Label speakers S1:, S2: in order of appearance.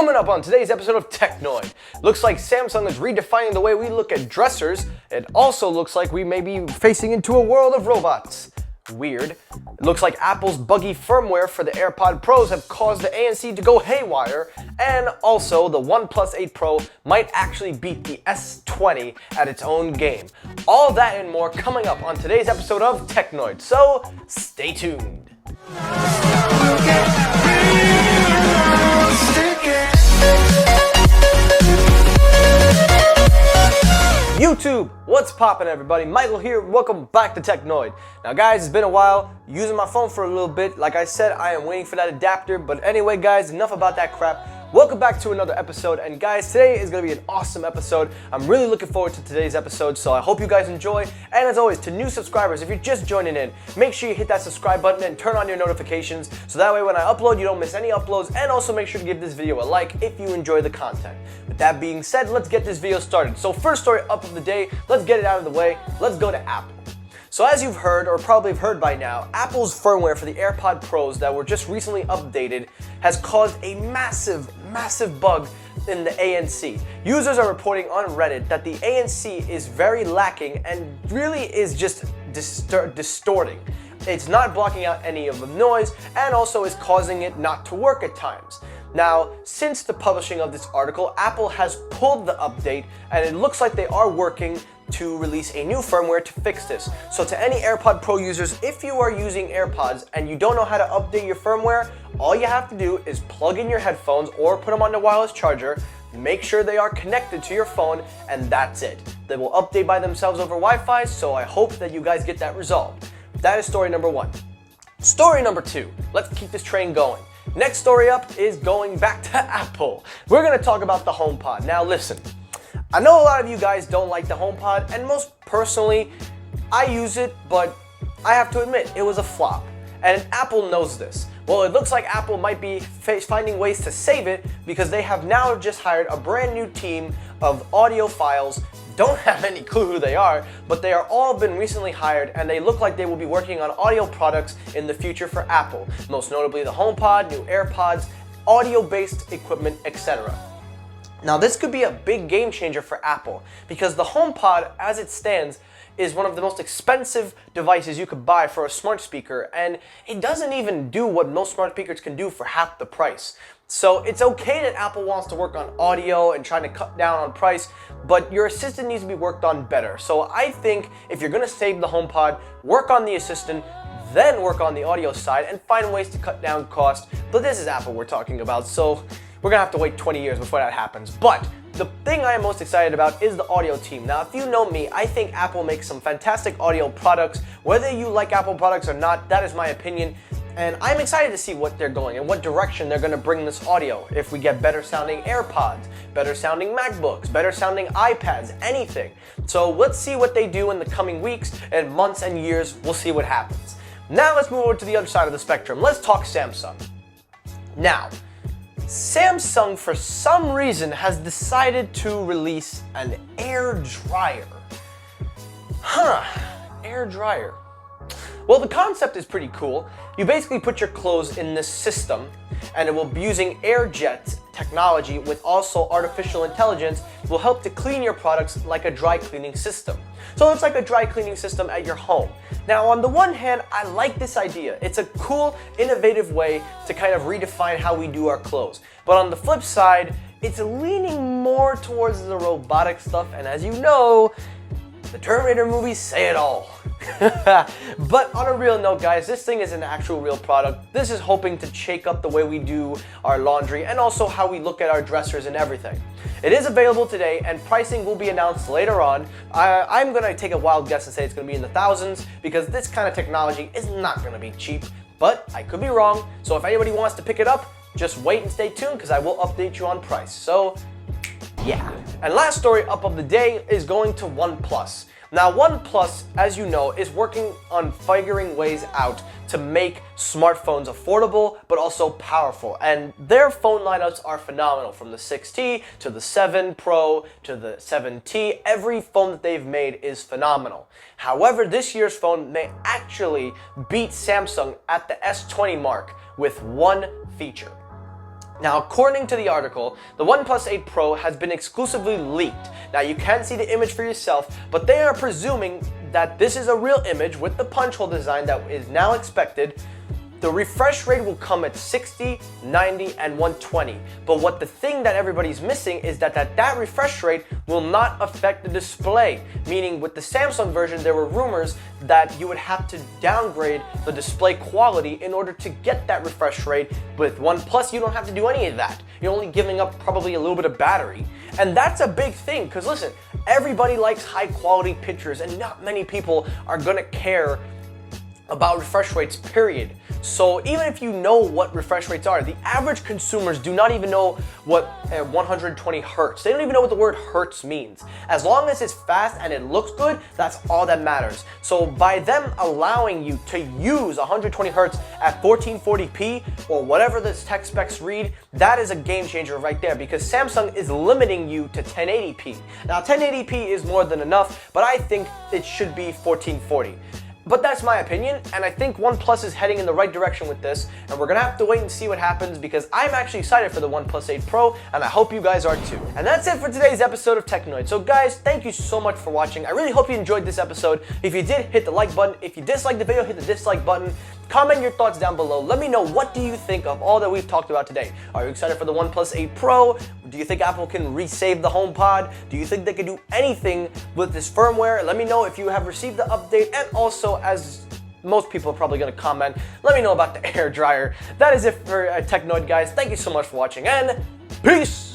S1: Coming up on today's episode of Technoid, looks like Samsung is redefining the way we look at dressers. It also looks like we may be facing into a world of robots. Weird. It looks like Apple's buggy firmware for the Airpods Pros have caused the ANC to go haywire, and also the OnePlus 8 Pro might actually beat the S20 at its own game. All that and more coming up on today's episode of Technoid, so stay tuned. YouTube, what's poppin' everybody? Michael here, welcome back to Technoid. Now guys, it's been a while, using my phone for a little bit. Like I said, I am waiting for that adapter, but anyway guys, enough about that crap. Welcome back to another episode, and guys, today is going to be an awesome episode. I'm really looking forward to today's episode, so I hope you guys enjoy. And as always, to new subscribers, if you're just joining in, make sure you hit that subscribe button and turn on your notifications, so that way when I upload, you don't miss any uploads, and also make sure to give this video a like if you enjoy the content. With that being said, let's get this video started. So first story up of the day, let's get it out of the way. Let's go to Apple. So as you've heard, or probably have heard by now, Apple's firmware for the Airpods Pros that were just recently updated has caused a massive bug in the ANC. Users are reporting on Reddit that the ANC is very lacking and really is just distorting. It's not blocking out any of the noise and also is causing it not to work at times. Now, since the publishing of this article, Apple has pulled the update and it looks like they are working to release a new firmware to fix this. So to any Airpods Pro users, if you are using AirPods and you don't know how to update your firmware, all you have to do is plug in your headphones or put them on the wireless charger, make sure they are connected to your phone, and that's it. They will update by themselves over Wi-Fi, so I hope that you guys get that resolved. That is story number one. Story number two, let's keep this train going. Next story up is going back to Apple. We're gonna talk about the HomePod. Now listen, I know a lot of you guys don't like the HomePod, and most personally, I use it, but I have to admit, it was a flop. And Apple knows this. Well, it looks like Apple might be finding ways to save it because they have now just hired a brand new team of audiophiles. Don't have any clue who they are, but they are all been recently hired and they look like they will be working on audio products in the future for Apple, most notably the HomePod, new AirPods, audio-based equipment, etc. Now this could be a big game changer for Apple because the HomePod, as it stands, is one of the most expensive devices you could buy for a smart speaker, and it doesn't even do what most smart speakers can do for half the price. So it's okay that Apple wants to work on audio and trying to cut down on price, but your assistant needs to be worked on better. So I think if you're gonna save the HomePod, work on the assistant, then work on the audio side and find ways to cut down cost. But this is Apple we're talking about, so we're gonna have to wait 20 years before that happens. But the thing I am most excited about is the audio team. Now, if you know me, I think Apple makes some fantastic audio products. Whether you like Apple products or not, that is my opinion. And I'm excited to see what they're going and what direction they're gonna bring this audio. If we get better sounding AirPods, better sounding MacBooks, better sounding iPads, anything. So let's see what they do in the coming weeks and months and years. We'll see what happens. Now let's move over to the other side of the spectrum. Let's talk Samsung. Now, Samsung, for some reason, has decided to release an air dryer. Air dryer. Well, the concept is pretty cool. You basically put your clothes in this system, and it will be using air jet technology with also artificial intelligence will help to clean your products like a dry cleaning system. So it's like a dry cleaning system at your home. Now, on the one hand, I like this idea. It's a cool, innovative way to kind of redefine how we do our clothes. But on the flip side, it's leaning more towards the robotic stuff, and as you know, the Terminator movies say it all. But on a real note, guys, this thing is an actual real product. This is hoping to shake up the way we do our laundry and also how we look at our dressers and everything. It is available today and pricing will be announced later on. I'm going to take a wild guess and say it's going to be in the thousands because this kind of technology is not going to be cheap, but I could be wrong. So if anybody wants to pick it up, just wait and stay tuned because I will update you on price. So yeah. And last story up of the day is going to OnePlus. Now, OnePlus, as you know, is working on figuring ways out to make smartphones affordable but also powerful. And their phone lineups are phenomenal, from the 6T to the 7 Pro to the 7T. Every phone that they've made is phenomenal. However, this year's phone may actually beat Samsung at the S20 mark with one feature. Now, according to the article, the OnePlus 8 Pro has been exclusively leaked. Now, you can't see the image for yourself, but they are presuming that this is a real image with the punch hole design that is now expected. The refresh rate will come at 60, 90, and 120. But what the thing that everybody's missing is that refresh rate will not affect the display. Meaning with the Samsung version, there were rumors that you would have to downgrade the display quality in order to get that refresh rate. With OnePlus, you don't have to do any of that. You're only giving up probably a little bit of battery. And that's a big thing, because listen, everybody likes high quality pictures and not many people are gonna care about refresh rates, period. So even if you know what refresh rates are, the average consumers do not even know what 120 hertz. They don't even know what the word hertz means. As long as it's fast and it looks good, that's all that matters. So by them allowing you to use 120 hertz at 1440p or whatever the tech specs read, that is a game changer right there, because Samsung is limiting you to 1080p. Now 1080p is more than enough, but I think it should be 1440. But that's my opinion, and I think OnePlus is heading in the right direction with this, and we're gonna have to wait and see what happens, because I'm actually excited for the OnePlus 8 Pro, and I hope you guys are too. And that's it for today's episode of Technoid. So guys, thank you so much for watching. I really hope you enjoyed this episode. If you did, hit the like button. If you disliked the video, hit the dislike button. Comment your thoughts down below. Let me know, what do you think of all that we've talked about today? Are you excited for the OnePlus 8 Pro? Do you think Apple can resave the HomePod? Do you think they can do anything with this firmware? Let me know if you have received the update, and also, as most people are probably going to comment, let me know about the air dryer. That is it for Technoid, guys. Thank you so much for watching, and peace!